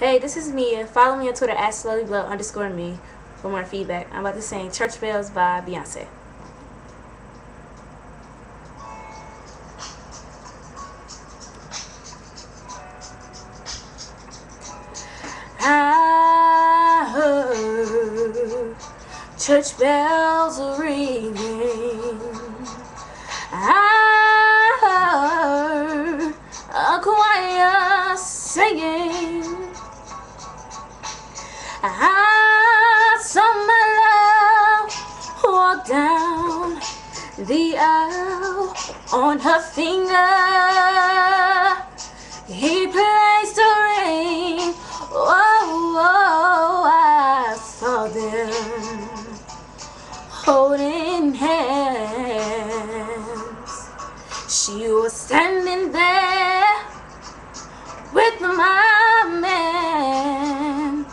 Hey, this is Mia. Follow me on Twitter at @slowlyblow_me for more feedback. I'm about to sing Church Bells by Beyonce. I heard church bells ringing. I heard a choir singing. I saw my love walk down the aisle. On her finger he placed a ring. Oh, oh, I saw them holding hands. She was standing there with my man.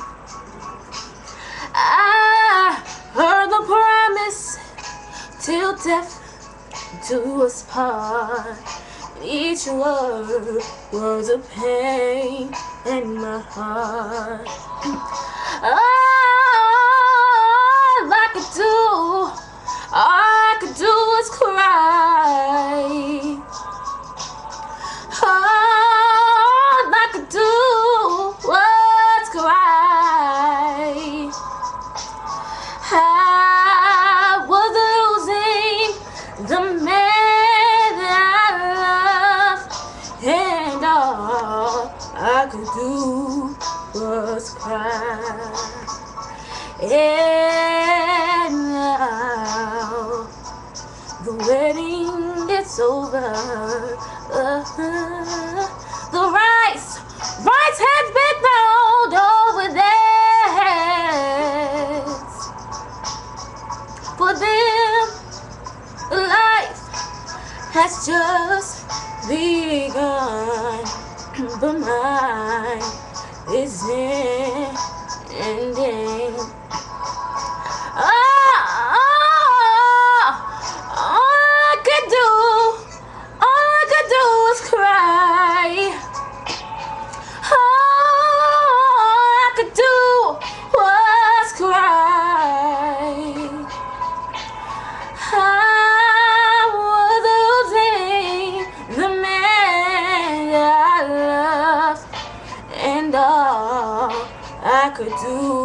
I heard the promise till death do us part. Each word was a pain in my heart. All I could do was cry. All I could do was cry. I was losing the man that I loved, and all I could do was cry. And now the wedding is over. The rice has been thrown over their heads. For them, life has just begun, but mine is ending. All I could do was cry. All I could do was cry. I was losing the man that I loved, and all I could do